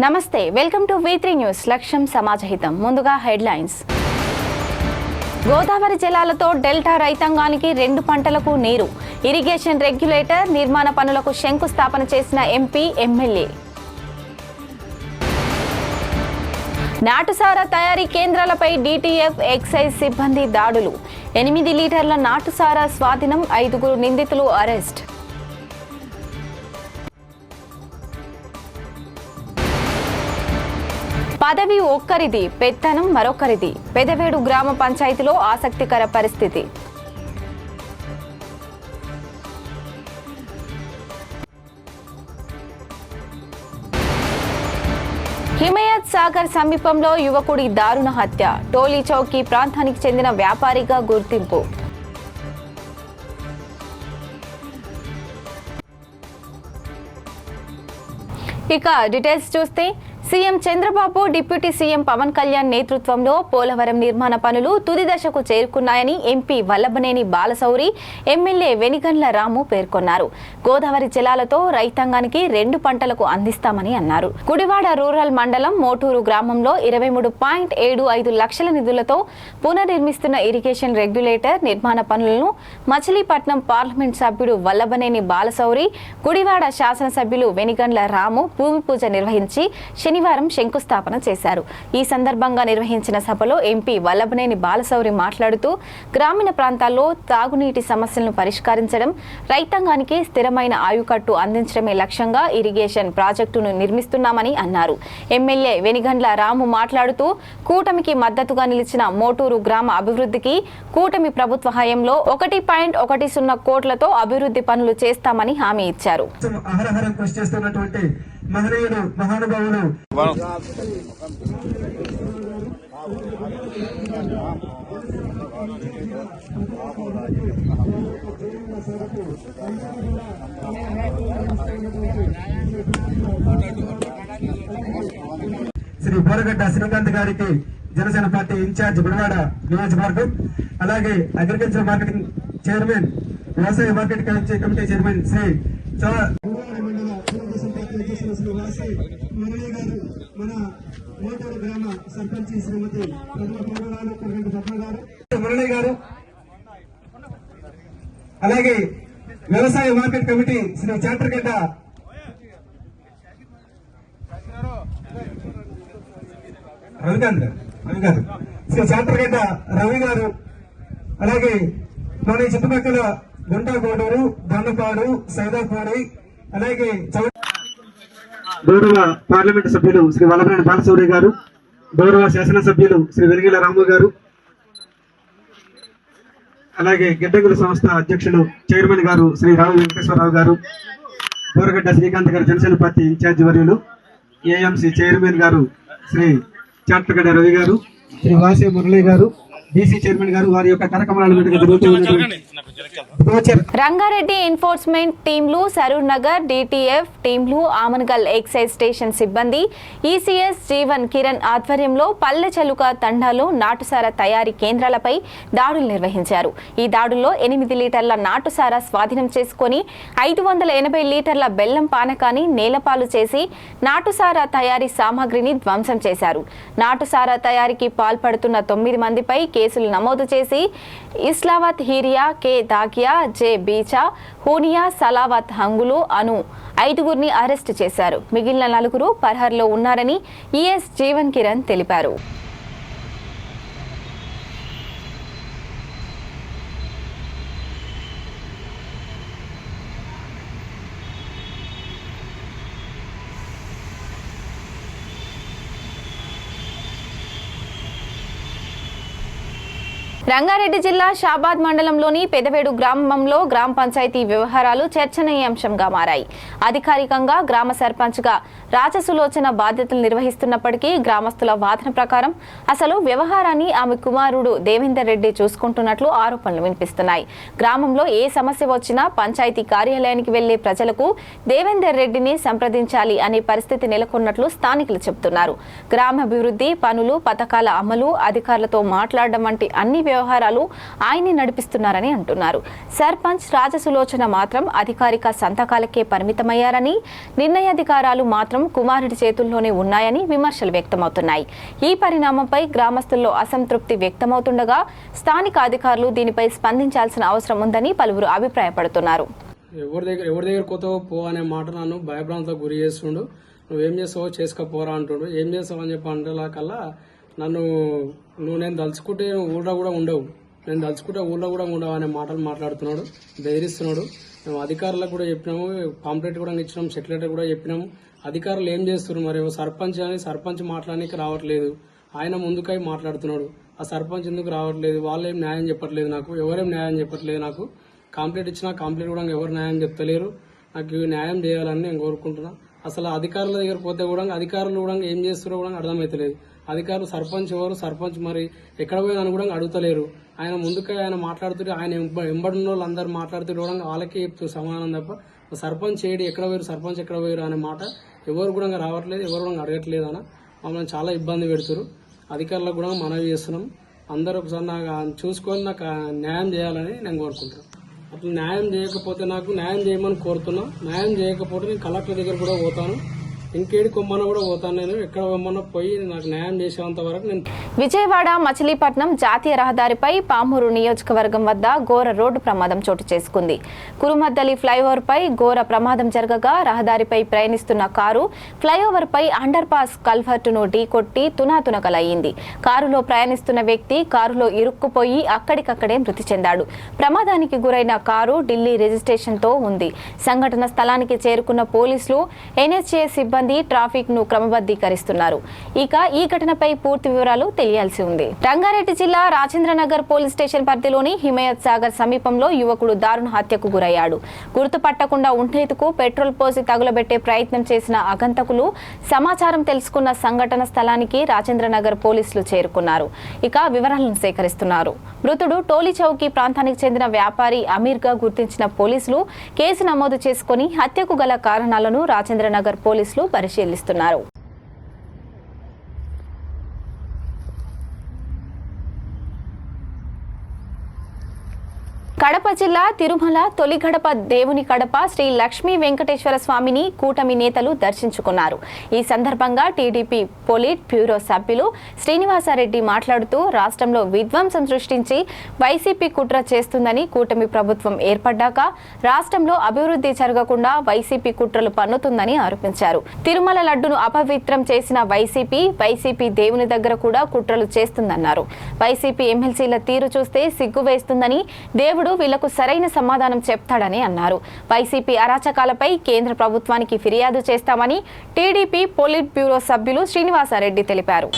నమస్తే, welcome to V3 news. లక్ష్యం సమాజహితం. ముందుగా హెడ్లైన్స్. గోదావరి జలాలతో డెల్టా రైతాంగానికి 2 పంటలకు నీరు. ఇరిగేషన్ రెగ్యులేటర్ నిర్మాణ పనులకు శంకుస్థాపన చేసిన ఎంపీ, ఎమ్మెల్యే. నాటుసారా తయారీ కేంద్రాలపై DTF ఎక్సైజ్ సిబ్బంది దాడులు. 8 లీటర్ల నాటుసారా స్వాధీనం. 5 నిందితులు అరెస్ట్. పదవి ఒక్కరిది, పెత్తనం మరొకరిది. పెదవేడు గ్రామ పంచాయతీలో ఆసక్తికర పరిస్థితి. హిమయత్ సాగర్ సమీపంలో యువకుడి దారుణ హత్య. టోలీ చౌకీ ప్రాంతానికి చెందిన వ్యాపారిగా గుర్తింపు. ఇక డీటెయిల్స్ చూస్తే, CM Chandrababu, deputy CM Pawan Kalyan నేతృత్వంలో పోలవరం నిర్మాణ పనులు తుది దశకు చేరుకున్నాయని ఎంపీ వల్లభనేని బాలశౌరి, ఎమ్మెల్యే వెనిగండ్ల రాము పేర్కొన్నారు. గోదావరి జలాలతో రైతాంగానికి 2 పంటలకు అందిస్తామని అన్నారు. గుడివాడ రూరల్ మండలం మోటూరు గ్రామంలో 23.75 లక్షల నిధులతో పునర్నిర్మిస్తున్న ఇరిగేషన్ రెగ్యులేటర్ నిర్మాణ పనులను మచిలీపట్నం పార్లమెంట్ సభ్యుడు వల్లభనేని బాలశౌరి, గుడివాడ శాసనసభ్యులు వెనిగండ్ల రాము భూమి పూజ నిర్వహించి శనివారం శంకుస్థాపన చేశారు. ఈ సందర్భంగా నిర్వహించిన సభలో ఎంపీ వల్లభనేని బాలశౌరి మాట్లాడుతూ, గ్రామీణ ప్రాంతాల్లో తాగునీటి సమస్యలను పరిష్కరించడం, రైతాంగానికి స్థిరమైన ఆయుకట్టు అందించడమే లక్ష్యంగా ఇరిగేషన్ ప్రాజెక్టును నిర్మిస్తున్నామని అన్నారు. ఎమ్మెల్యే వెనిగండ్ల రాము మాట్లాడుతూ, కూటమికి మద్దతుగా నిలిచిన మోటూరు గ్రామ అభివృద్ధికి కూటమి ప్రభుత్వ హయాంలో 1.10 కోట్లతో అభివృద్ధి పనులు చేస్తామని హామీ ఇచ్చారు. మహనీయులు, మహానుభావులు శ్రీ బోరగడ్డ శ్రీకాంత్ గారికి జనసేన పార్టీ ఇన్ఛార్జ్ గుడివాడ నియోజకవర్గం, అలాగే అగ్రికల్చర్ మార్కెటింగ్ చైర్మన్, వ్యవసాయ market committee chairman Shri Murali గారు, మన మోటూరు గ్రామ సర్పంచ్ శ్రీమతి మురళి గారు, అలాగే వ్యవసాయ మార్కెట్ కమిటీ శ్రీ చాట్రగడ్డ రవి గారు, శ్రీ చాట్రగడ్డ రవి గారు, అలాగే మన చుట్టుపక్కల గుంటగూడూరు, దొండపాడు, సైదాపాడి, అలాగే గౌరవ పార్లమెంటు సభ్యులు శ్రీ వల్లభనేని బాలశౌరి గారు, గౌరవ శాసనసభ్యులు శ్రీ వెనిగండ్ల రాము గారు, అలాగే గిడ్డంగుల సంస్థ అధ్యక్షులు చైర్మన్ గారు శ్రీ రావు వెంకటేశ్వరరావు గారు, బోరగడ్డ శ్రీకాంత్ గారు జనసేన పార్టీ ఇన్ఛార్జి వర్యులు, AMC చైర్మన్ గారు శ్రీ చాట్రగడ్డ రవి గారు, శ్రీ వాసే మురళి గారు, DC చైర్మన్ గారు, వారి యొక్క కార్యక్రమాల రంగారెడ్డి ఎన్ఫోర్స్మెంట్ టీంలు, సరూర్ నగర్ DTF టీంలు, ఆమన్గల్ ఎక్సైజ్ స్టేషన్ సిబ్బంది, ECS జీవన్ కిరణ్ ఆధ్వర్యంలో పల్లె చలుక తండాలో నాటుసారా తయారీ కేంద్రాలపై దాడులు నిర్వహించారు. ఈ దాడుల్లో 8 లీటర్ల నాటుసారా స్వాధీనం చేసుకుని 580 లీటర్ల బెల్లం పానకాన్ని నేలపాలు చేసి నాటుసారా తయారీ సామాగ్రిని ధ్వంసం చేశారు. నాటుసారా తయారీకి పాల్పడుతున్న 9 మందిపై కేసులు నమోదు చేసి ఇస్లావత్ హీరియా, K దాకియా, J బీచా, హూనియా, సలావత్ హంగులు అను 5గురిని అరెస్టు చేశారు. మిగిలిన 4 పర్హర్లో ఉన్నారని ES జీవన్ కిరణ్ తెలిపారు. రంగారెడ్డి జిల్లా షాబాద్ మండలంలోని పెదవేడు గ్రామంలో గ్రామ పంచాయతీ వ్యవహారాలు చర్చనీయాంశంగా మారాయి. అధికారికంగా గ్రామ సర్పంచ్గా రాజసులోచన బాధ్యతలు నిర్వహిస్తున్నప్పటికీ గ్రామస్తుల వాదన ప్రకారం అసలు వ్యవహారాన్ని ఆమె కుమారుడు దేవేందర్ రెడ్డి చూసుకుంటున్నట్లు ఆరోపణలు వినిపిస్తున్నాయి. గ్రామంలో ఏ సమస్య వచ్చినా పంచాయతీ కార్యాలయానికి వెళ్లే ప్రజలకు దేవేందర్ రెడ్డిని సంప్రదించాలి అనే పరిస్థితి నెలకొన్నట్లు స్థానికులు చెబుతున్నారు. గ్రామాభివృద్ధి పనులు, పథకాల అమలు, అధికారులతో మాట్లాడడం వంటి అన్ని వ్యవహారాలు ఆయనే నడిపిస్తున్నారని అంటున్నారు. సర్పంచ్ రాజసులోచన మాత్రం అధికారిక సంతకాలకే పరిమితమయ్యారని, నిర్ణయాధికారాలు మాత్రం కుమారుడి చేతుల్లోనే ఉన్నాయని విమర్శలు వ్యక్తమవుతున్నాయి. ఈ పరిణామంపై గ్రామస్తుల్లో అసంతృప్తి వ్యక్తమవుతుండగా స్థానిక అధికారులు దీనిపై స్పందించాల్సిన అవసరం ఉందని పలువురు అభిప్రాయపడుతున్నారు. ఎవరి దగ్గర కొత్త పో అనే మాట నన్ను భయభ్రాంతకు గురి చేస్తుండు. నువ్వేం చేస్తావో చేసుకపోరా అంటుండు. ఏం చేస్తావు అని చెప్పి అంటేలాకల్లా నేను తలుచుకుంటే ఊళ్ళో కూడా ఉండవు, నేను తలుచుకుంటే ఊళ్ళో కూడా ఉండవు అనే మాటలు మాట్లాడుతున్నాడు, బెదిరిస్తున్నాడు. మేము అధికారులకు కూడా చెప్పినాము, పాంప్లెట్ కూడా ఇచ్చినాము, సెటిలైట్ కూడా చెప్పినాము. అధికారులు ఏం చేస్తున్నారు మరి? సర్పంచ్ మాట్లాడడానికి రావట్లేదు, ఆయన ముందుకై మాట్లాడుతున్నాడు. ఆ సర్పంచ్ ఎందుకు రావట్లేదు? వాళ్ళు ఏం న్యాయం చెప్పట్లేదు నాకు, ఎవరేం న్యాయం చెప్పట్లేదు నాకు. కంప్లైంట్ ఇచ్చినా కంప్లైంట్ కూడా ఎవరు న్యాయం చెప్తలేరు. నాకు న్యాయం చేయాలని నేను కోరుకుంటున్నా. అసలు అధికారుల దగ్గర పోతే కూడా అధికారులు కూడా ఏం చేస్తారో కూడా అర్థమవుతలేదు. అధికారులు సర్పంచ్ ఎవరు, సర్పంచ్ మరి ఎక్కడ పోయినా కూడా అడుగుతలేరు. ఆయన ముందుకే ఆయన మాట్లాడుతుంటే, ఆయన ఎంబడిన వాళ్ళు అందరు మాట్లాడుతూ కూడా వాళ్ళకే చెప్తూ సమానం తప్ప సర్పంచ్ ఏడి ఎక్కడ పోయారు, సర్పంచ్ ఎక్కడ పోయారు అనే మాట ఎవరు కూడా రావట్లేదు, ఎవరు కూడా అడగట్లేదు అన్న. మమ్మల్ని చాలా ఇబ్బంది పెడుతున్నారు. అధికారులకు కూడా మనవి చేస్తున్నాం. అందరూ ఒకసారి నాకు చూసుకొని నాకు న్యాయం చేయాలని నేను కోరుకుంటున్నాను. అట్లా న్యాయం చేయకపోతే నాకు న్యాయం చేయమని కోరుతున్నా. న్యాయం చేయకపోతే నేను కలెక్టర్ దగ్గర కూడా పోతాను, ఇంకేడి కొమ్మన కూడా పోతాను. నేను ఎక్కడ కొమ్మన పోయి నాకు న్యాయం చేసేంత వరకు నేను. విజయవాడ మచిలీపట్నం జాతీయ రహదారిపై పామూరు నియోజకవర్గం వద్ద ఘోర రోడ్డు ప్రమాదం చోటు చేసుకుంది. కురుమద్దలి ఫ్లైఓవర్ పై ఘోర ప్రమాదం జరగగా రహదారిపై ప్రయాణిస్తున్న కారు ఫ్లైఓవర్ పై అండర్ పాస్ కల్వర్టును ఢీకొట్టి తునాతునకలయ్యింది. కారులో ప్రయాణిస్తున్న వ్యక్తి కారులో ఇరుక్కుపోయి అక్కడికక్కడే మృతి చెందాడు. ప్రమాదానికి గురైన కారు ఢిల్లీ రిజిస్ట్రేషన్ తో ఉంది. సంఘటన స్థలానికి చేరుకున్న పోలీసులు, ఎన్హెచ్ఏ సిబ్బంది ట్రాఫిక్ ను క్రమబద్ధీకరిస్తున్నారు. ఇక ఈ ఘటనపై పూర్తి వివరాలు తెలియాల్సి ఉంది. రంగారెడ్డి జిల్లా రాజేంద్రనగర్ పోలీస్ స్టేషన్ పరిధిలోని హిమాయత్ సాగర్ సమీపంలో యువకుడు దారుణ హత్యకు గురయ్యాడు. గుర్తుపట్టకుండా ఉండేందుకు పెట్రోల్ పోసి తగులబెట్టే ప్రయత్నం చేసిన అగంతకులు సమాచారం తెలుసుకున్న సంఘటన స్థలానికి రాజేంద్రనగర్ పోలీసులు చేరుకున్నారు. ఇక వివరాలను సేకరిస్తున్నారు. మృతుడు టోలీ చౌకీ ప్రాంతానికి చెందిన వ్యాపారి అమీర్ గా గుర్తించిన పోలీసులు కేసు నమోదు చేసుకుని హత్యకు గల కారణాలను రాజేంద్రనగర్ పోలీసులు పరిశీలిస్తున్నారు. కడప జిల్లా తిరుమల తొలి గడప దేవుని కడప శ్రీ లక్ష్మీ వెంకటేశ్వర స్వామిని కూటమి నేతలు దర్శించుకున్నారు. ఈ సందర్భంగా టీడీపీ పొలిట్ బ్యూరో సభ్యులు శ్రీనివాసరెడ్డి మాట్లాడుతూ రాష్ట్రంలో విధ్వంసం సృష్టించి వైసీపీ కుట్ర చేస్తుందని, కూటమి ప్రభుత్వం ఏర్పడ్డాక రాష్ట్రంలో అభివృద్ధి జరగకుండా వైసీపీ కుట్రలు పన్నుతుందని ఆరోపించారు. తిరుమల లడ్డును అపవిత్రం చేసిన వైసీపీ దేవుని దగ్గర కూడా కుట్రలు చేస్తుందన్నారు. వైసీపీ ఎమ్మెల్సీల తీరు చూస్తే సిగ్గు వేస్తుందని, దేవుడు వీళ్లకు సరైన సమాధానం చెప్తాడని అన్నారు. వైసీపీ అరాచకాలపై కేంద్ర ప్రభుత్వానికి ఫిర్యాదు చేస్తామని టీడీపీ పొలిట్ బ్యూరో సభ్యులు శ్రీనివాసరెడ్డి తెలిపారు.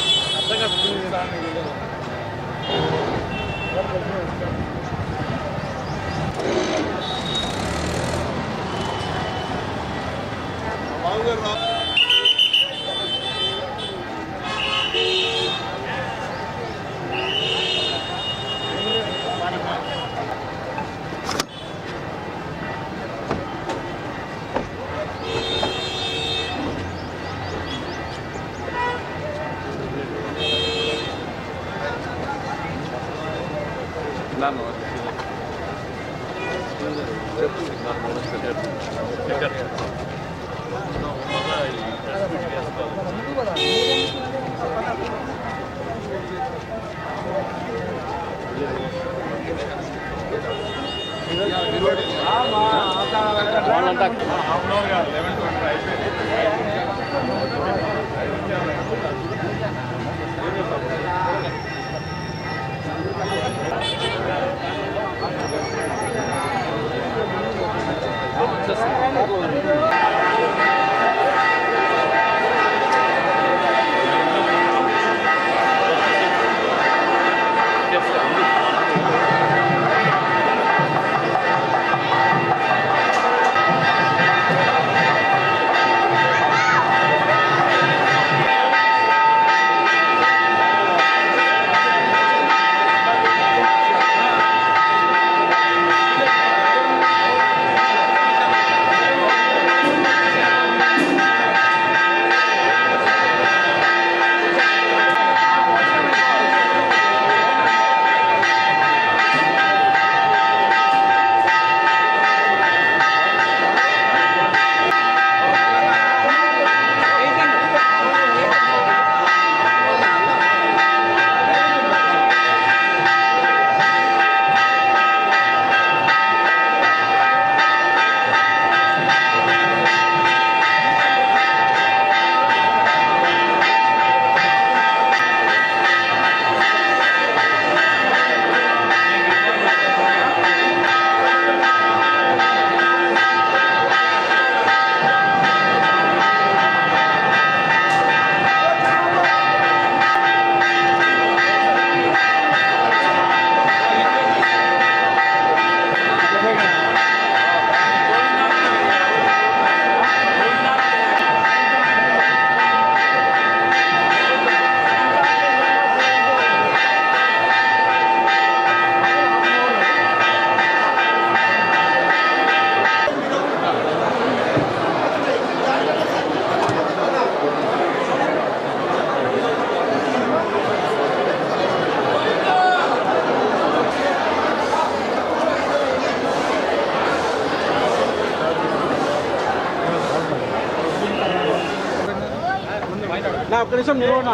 నా ఒక్క నిమిషం నిలవనా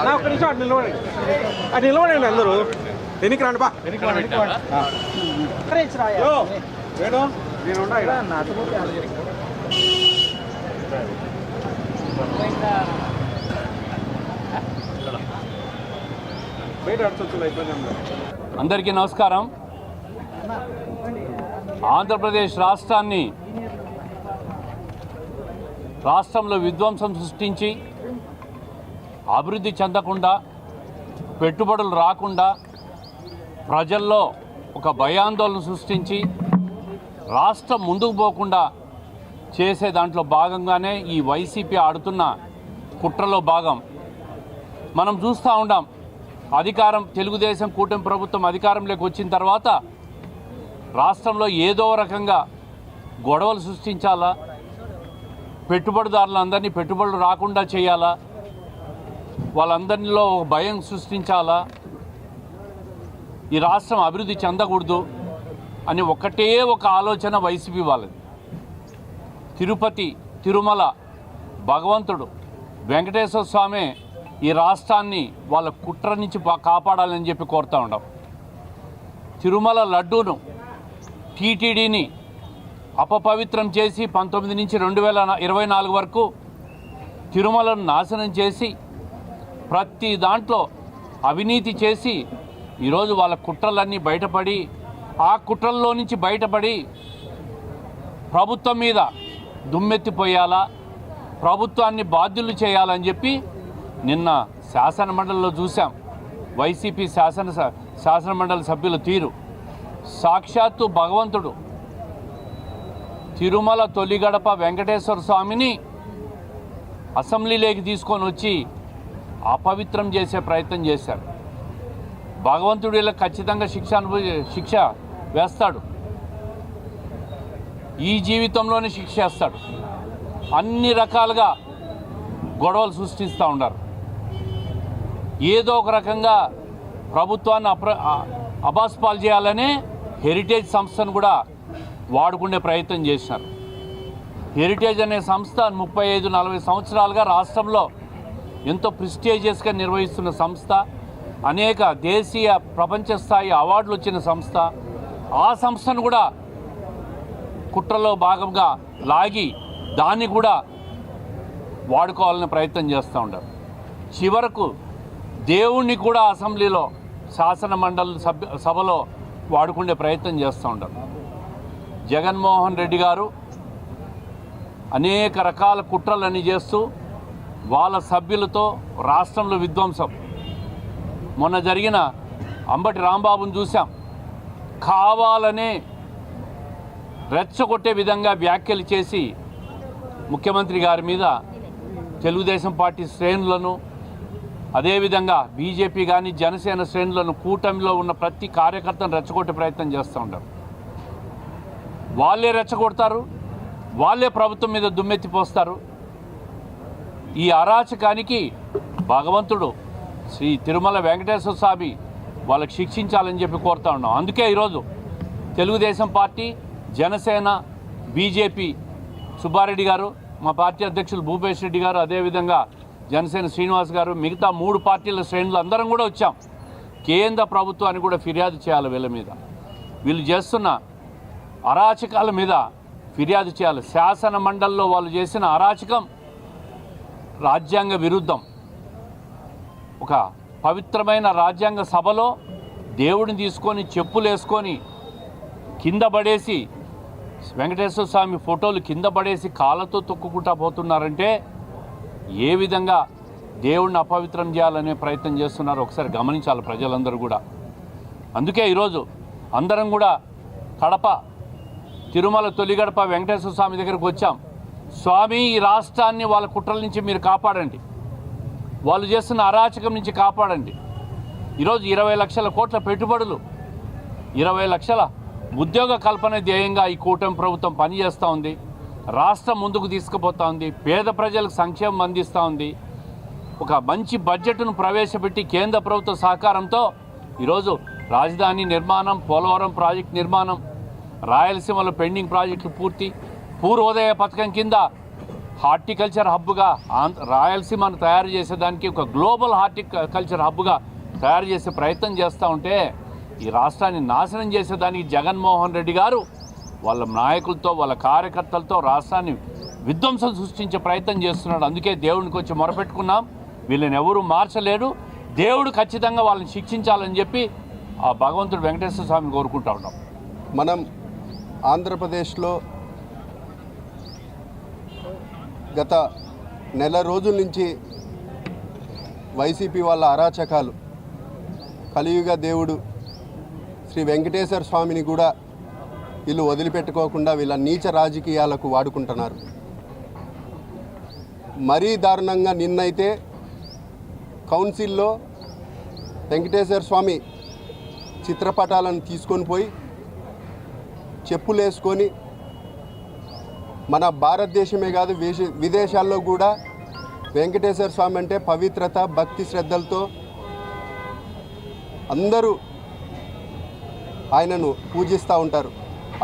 నా ఒక్క నిమిషం అటు నిలవడండి అటు నిలవడండి అందరూ ఎన్నికి రండి బా వేణు నేను ఉండా బయట అడుచొచ్చు ఇబ్బంది. అందరికీ నమస్కారం. ఆంధ్రప్రదేశ్ రాష్ట్రంలో విధ్వంసం సృష్టించి అభివృద్ధి చెందకుండా, పెట్టుబడులు రాకుండా, ప్రజల్లో ఒక భయాందోళన సృష్టించి రాష్ట్రం ముందుకు పోకుండా చేసే దాంట్లో భాగంగానే ఈ వైసీపీ ఆడుతున్న కుట్రలో భాగం మనం చూస్తూ ఉన్నాం. తెలుగుదేశం కూటమి ప్రభుత్వం అధికారంలోకి వచ్చిన తర్వాత రాష్ట్రంలో ఏదో రకంగా గొడవలు సృష్టించాలా, పెట్టుబడిదారులందరినీ పెట్టుబడులు రాకుండా చేయాలా, వాళ్ళందరిలో ఒక భయం సృష్టించాలా, ఈ రాష్ట్రం అభివృద్ధి చెందకూడదు అని ఒకటే ఒక ఆలోచన వైసీపీ వాళ్ళది. తిరుపతి, తిరుమల, భగవంతుడు వెంకటేశ్వర స్వామి ఈ రాష్ట్రాన్ని వాళ్ళ కుట్ర నుంచి కాపాడాలని చెప్పి కోరుతూ ఉన్నాం. తిరుమల లడ్డూను, టీటీడీని అపపవిత్రం చేసి 19 నుంచి 2024 వరకు తిరుమలను నాశనం చేసి ప్రతి దాంట్లో అవినీతి చేసి ఈరోజు వాళ్ళ కుట్రలన్నీ బయటపడి, ఆ కుట్రల్లో నుంచి బయటపడి ప్రభుత్వం మీద దుమ్మెత్తిపోయాలా, ప్రభుత్వాన్ని బాధ్యులు చేయాలని చెప్పి నిన్న శాసనమండలిలో చూసాం. వైసీపీ శాసనమండలి సభ్యుల తీరు. సాక్షాత్తు భగవంతుడు తిరుమల తొలి గడప వెంకటేశ్వర స్వామిని అసెంబ్లీలోకి తీసుకొని వచ్చి అపవిత్రం చేసే ప్రయత్నం చేశారు. భగవంతుడు ఇలా ఖచ్చితంగా శిక్ష వేస్తాడు, ఈ జీవితంలోనే శిక్ష వేస్తాడు. అన్ని రకాలుగా గొడవలు సృష్టిస్తూ ఉన్నారు. ఏదో ఒక రకంగా ప్రభుత్వాన్ని అబాస్పాలు చేయాలనే హెరిటేజ్ సంస్థను కూడా వాడుకునే ప్రయత్నం చేసినారు. హెరిటేజ్ అనే సంస్థ 35-40 సంవత్సరాలుగా రాష్ట్రంలో ఎంతో ప్రెస్టీజియస్గా నిర్వహిస్తున్న సంస్థ, అనేక దేశీయ ప్రపంచ స్థాయి అవార్డులు వచ్చిన సంస్థ. ఆ సంస్థను కూడా కుట్రలో భాగంగా లాగి దాన్ని కూడా వాడుకోవాలని ప్రయత్నం చేస్తూ ఉంటారు. చివరకు దేవుణ్ణి కూడా అసెంబ్లీలో శాసనమండలి సభలో వాడుకునే ప్రయత్నం చేస్తూ ఉంటారు. జగన్మోహన్ రెడ్డి గారు అనేక రకాల కుట్రలన్నీ చేస్తూ వాళ్ళ సభ్యులతో రాష్ట్రంలో విధ్వంసం. మొన్న జరిగిన అంబటి రాంబాబును చూసాం. కావాలనే రెచ్చగొట్టే విధంగా వ్యాఖ్యలు చేసి ముఖ్యమంత్రి గారి మీద తెలుగుదేశం పార్టీ శ్రేణులను, అదేవిధంగా బీజేపీ కానీ జనసేన శ్రేణులను, కూటమిలో ఉన్న ప్రతి కార్యకర్తను రెచ్చగొట్టే ప్రయత్నం చేస్తూ ఉంటారు. వాళ్ళే రెచ్చగొడతారు, వాళ్ళే ప్రభుత్వం మీద దుమ్మెత్తిపోస్తారు. ఈ అరాచకానికి భగవంతుడు శ్రీ తిరుమల వెంకటేశ్వర స్వామి వాళ్ళకి శిక్షించాలని చెప్పి కోరుతా ఉన్నాం. అందుకే ఈరోజు తెలుగుదేశం పార్టీ, జనసేన, బీజేపీ సుబ్బారెడ్డి గారు, మా పార్టీ అధ్యక్షులు భూపేష్ రెడ్డి గారు, అదేవిధంగా జనసేన శ్రీనివాస్ గారు, మిగతా 3 పార్టీల శ్రేణులు అందరం కూడా వచ్చాం. కేంద్ర ప్రభుత్వాన్ని కూడా ఫిర్యాదు చేయాలి. వీళ్ళ మీద, వీళ్ళు చేస్తున్న అరాచకాల మీద ఫిర్యాదు చేయాలి. శాసన మండలిలో వాళ్ళు చేసిన అరాచకం రాజ్యాంగ విరుద్ధం. ఒక పవిత్రమైన రాజ్యాంగ సభలో దేవుడిని తీసుకొని చెప్పులు వేసుకొని కింద పడేసి, వెంకటేశ్వర స్వామి ఫోటోలు కింద పడేసి కాళ్ళతో తొక్కుకుంటా పోతున్నారంటే ఏ విధంగా దేవుడిని అపవిత్రం చేయాలనే ప్రయత్నం చేస్తున్నారు ఒకసారి గమనించాలి ప్రజలందరూ కూడా. అందుకే ఈరోజు అందరం కూడా కడప తిరుమల తొలి గడప వెంకటేశ్వర స్వామి దగ్గరకు వచ్చాం. స్వామి, ఈ రాష్ట్రాన్ని వాళ్ళ కుట్రల నుంచి మీరు కాపాడండి, వాళ్ళు చేస్తున్న అరాచకం నుంచి కాపాడండి. ఈరోజు 20 లక్షల కోట్ల పెట్టుబడులు, 20 లక్షల ఉద్యోగ కల్పన ధ్యేయంగా ఈ కూటమి ప్రభుత్వం పనిచేస్తూ ఉంది. రాష్ట్రం ముందుకు తీసుకుపోతూ ఉంది, పేద ప్రజలకు సంక్షేమం అందిస్తూ ఉంది. ఒక మంచి బడ్జెట్ను ప్రవేశపెట్టి కేంద్ర ప్రభుత్వ సహకారంతో ఈరోజు రాజధాని నిర్మాణం, పోలవరం ప్రాజెక్టు నిర్మాణం, రాయలసీమలో పెండింగ్ ప్రాజెక్టులు పూర్తి, పూర్వోదయ పథకం కింద హార్టికల్చర్ హబ్గా రాయలసీమను తయారు చేసేదానికి ఒక గ్లోబల్ హార్టికల్చర్ హబ్గా తయారు చేసే ప్రయత్నం చేస్తూ ఉంటే ఈ రాష్ట్రాన్ని నాశనం చేసేదానికి జగన్మోహన్ రెడ్డి గారు వాళ్ళ నాయకులతో వాళ్ళ కార్యకర్తలతో రాష్ట్రాన్ని విధ్వంసం సృష్టించే ప్రయత్నం చేస్తున్నాడు. అందుకే దేవుడికి వచ్చి మొరపెట్టుకున్నాం. వీళ్ళని ఎవరూ మార్చలేడు. దేవుడు ఖచ్చితంగా వాళ్ళని శిక్షించాలని చెప్పి ఆ భగవంతుడు వెంకటేశ్వర స్వామిని కోరుకుంటా ఉన్నాం. మనం ఆంధ్రప్రదేశ్లో గత నెల రోజుల నుంచి వైసీపీ వాళ్ళ అరాచకాలు, కలియుగ దేవుడు శ్రీ వెంకటేశ్వర స్వామిని కూడా వీళ్ళు వదిలిపెట్టుకోకుండా వీళ్ళ నీచ రాజకీయాలకు వాడుకుంటున్నారు. మరీ దారుణంగా నిన్నైతే కౌన్సిల్లో వెంకటేశ్వర స్వామి చిత్రపటాలను తీసుకొని పోయి చెప్పులు వేసుకొని మన భారతదేశమే కాదు విదేశాల్లో కూడా వెంకటేశ్వర స్వామి అంటే పవిత్రత, భక్తి శ్రద్ధలతో అందరూ ఆయనను పూజిస్తూ ఉంటారు.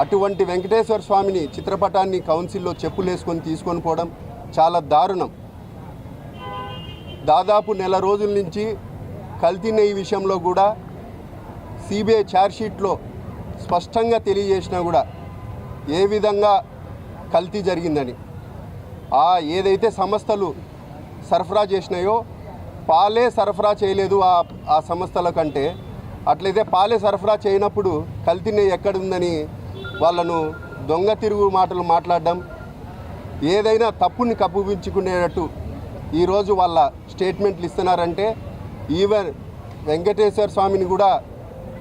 అటువంటి వెంకటేశ్వర స్వామిని చిత్రపటాన్ని కౌన్సిల్లో చెప్పులు వేసుకొని తీసుకొని పోవడం చాలా దారుణం. దాదాపు నెల రోజుల నుంచి కల్తీ నెయ్యి విషయంలో కూడా సిబిఐ ఛార్జ్షీట్లో స్పష్టంగా తెలియజేసినా కూడా ఏ విధంగా కల్తీ జరిగిందని, ఏదైతే సంస్థలు సరఫరా చేసినాయో పాలే సరఫరా చేయలేదు ఆ సంస్థల కంటే. అట్లయితే పాలే సరఫరా చేయనప్పుడు కల్తీ నెయ్యి ఎక్కడుందని వాళ్ళను దొంగ తిరుగు మాటలు మాట్లాడడం, ఏదైనా తప్పుని కప్పుపించుకునేటట్టు ఈరోజు వాళ్ళ స్టేట్మెంట్లు ఇస్తున్నారంటే ఈవెన్ వెంకటేశ్వర స్వామిని కూడా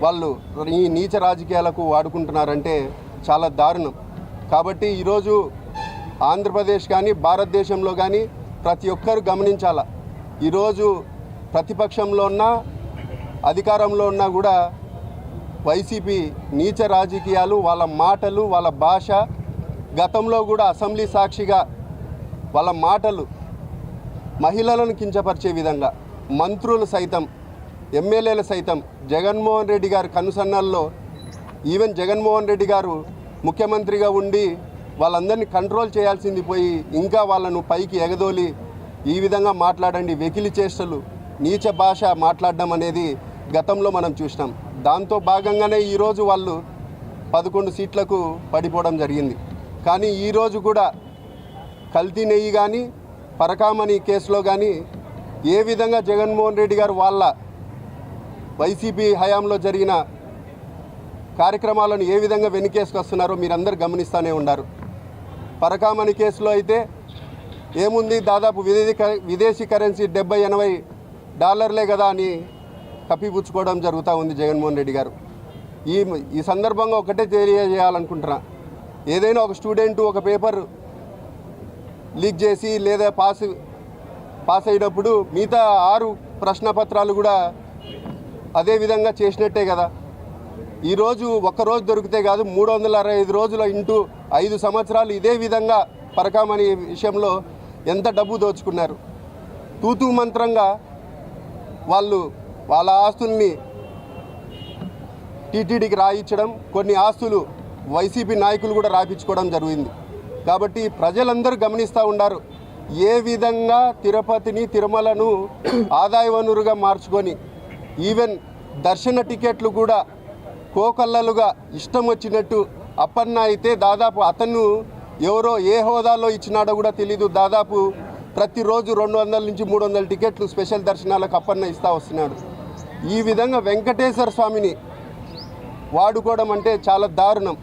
వాళ్ళు ఈ నీచ రాజకీయాలకు వాడుకుంటున్నారంటే చాలా దారుణం. కాబట్టి ఈరోజు ఆంధ్రప్రదేశ్ కానీ భారతదేశంలో కానీ ప్రతి ఒక్కరు గమనించాల. ఈరోజు ప్రతిపక్షంలో ఉన్నా అధికారంలో ఉన్నా కూడా వైసీపీ నీచ రాజకీయాలు, వాళ్ళ మాటలు, వాళ్ళ భాష, గతంలో కూడా అసెంబ్లీ సాక్షిగా వాళ్ళ మాటలు మహిళలను కించపరిచే విధంగా మంత్రులు సైతం, ఎమ్మెల్యేలు సైతం జగన్మోహన్ రెడ్డి గారి కనుసన్నల్లో, ఈవెన్ జగన్మోహన్ రెడ్డి గారు ముఖ్యమంత్రిగా ఉండి వాళ్ళందరినీ కంట్రోల్ చేయాల్సింది పోయి ఇంకా వాళ్ళను పైకి ఎగదోలి ఈ విధంగా మాట్లాడండి, వెకిలి చేష్టలు, నీచ భాష మాట్లాడడం అనేది గతంలో మనం చూసినాం. దాంతో భాగంగానే ఈరోజు వాళ్ళు 11 సీట్లకు పడిపోవడం జరిగింది. కానీ ఈరోజు కూడా కల్తీ నెయ్యి కానీ పరకామణి కేసులో కానీ ఏ విధంగా జగన్మోహన్ రెడ్డి గారు వాళ్ళ వైసీపీ హయాంలో జరిగిన కార్యక్రమాలను ఏ విధంగా వెనుకేసుకొస్తున్నారో మీరందరూ గమనిస్తూనే ఉన్నారు. పరకామణి కేసులో అయితే ఏముంది, దాదాపు విదేశీ కరెన్సీ $70-80 కదా అని కప్పిపుచ్చుకోవడం జరుగుతూ ఉంది జగన్మోహన్ రెడ్డి గారు. ఈ సందర్భంగా ఒకటే తెలియజేయాలనుకుంటున్నా, ఏదైనా ఒక స్టూడెంట్ ఒక పేపర్ లీక్ చేసి లేదా పాస్ అయినప్పుడు మిగతా 6 ప్రశ్నపత్రాలు కూడా అదే విధంగా చేసినట్టే కదా. ఈరోజు ఒక్కరోజు దొరికితే కాదు, 365 రోజుల ఇంటూ 5 సంవత్సరాలు ఇదే విధంగా పరకామణి విషయంలో ఎంత డబ్బు దోచుకున్నారు. తూతూ మంత్రంగా వాళ్ళ ఆస్తుల్ని టీటీడీకి రాయించడం, కొన్ని ఆస్తులు వైసీపీ నాయకులు కూడా రాయించుకోవడం జరిగింది. కాబట్టి ప్రజలందరూ గమనిస్తూ ఉన్నారు ఏ విధంగా తిరుపతిని, తిరుమలను ఆదాయ వనరుగా మార్చుకొని ఈవెన్ దర్శన టికెట్లు కూడా కోకల్లలుగా ఇష్టం వచ్చినట్టు. అప్పన్న అయితే దాదాపు అతను ఎవరో ఏ హోదాలో ఇచ్చినాడో కూడా తెలీదు, దాదాపు ప్రతిరోజు 200 నుంచి 300 టికెట్లు స్పెషల్ దర్శనాలకు అప్పన్న ఇస్తూ వస్తున్నాడు. ఈ విధంగా వెంకటేశ్వర స్వామిని వాడుకోవడం అంటే చాలా దారుణం.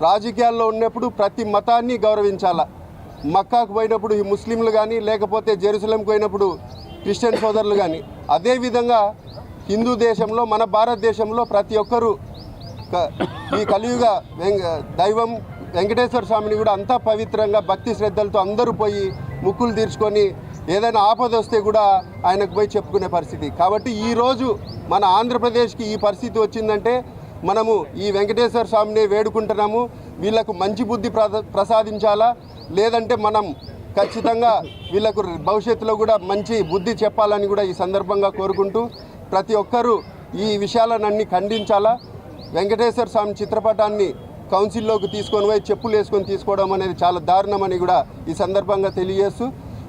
రాజకీయాల్లో ఉన్నప్పుడు ప్రతి మతాన్ని గౌరవించాల. మక్కాకు పోయినప్పుడు ఈ ముస్లింలు కానీ, లేకపోతే జెరూసలేంకి పోయినప్పుడు క్రిస్టియన్ సోదరులు కానీ, అదేవిధంగా హిందూ దేశంలో మన భారతదేశంలో ప్రతి ఒక్కరూ ఈ కలియుగ దైవం వెంకటేశ్వర స్వామిని కూడా అంతా పవిత్రంగా భక్తి శ్రద్ధలతో అందరూ పోయి ముక్కులు తీర్చుకొని ఏదైనా ఆపద వస్తే కూడా ఆయనకు పోయి చెప్పుకునే పరిస్థితి. కాబట్టి ఈరోజు మన ఆంధ్రప్రదేశ్కి ఈ పరిస్థితి వచ్చిందంటే మనము ఈ వెంకటేశ్వర స్వామిని వేడుకుంటున్నాము. వీళ్ళకు మంచి బుద్ధి ప్రసాదించాలా, లేదంటే మనం ఖచ్చితంగా వీళ్ళకు భవిష్యత్తులో కూడా మంచి బుద్ధి చెప్పాలని కూడా ఈ సందర్భంగా కోరుకుంటూ ప్రతి ఒక్కరూ ఈ విషయాలన్నీ ఖండించాలా. వెంకటేశ్వర స్వామి చిత్రపటాన్ని కౌన్సిల్లోకి తీసుకొని పోయి చెప్పులు వేసుకొని తీసుకోవడం అనేది చాలా దారుణమని కూడా ఈ సందర్భంగా తెలియజేస్తూ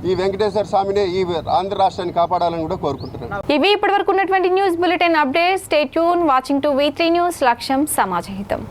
ఈ వెంకటేశ్వర స్వామినే ఈ ఆంధ్ర రాష్ట్రాన్ని కాపాడాలని కూడా కోరుకుంటున్నాను. ఇవి ఇప్పటివరకు ఉన్నటువంటి news bulletin updates. Stay tune watching to V3 news. లక్ష్యం సమాజహితం.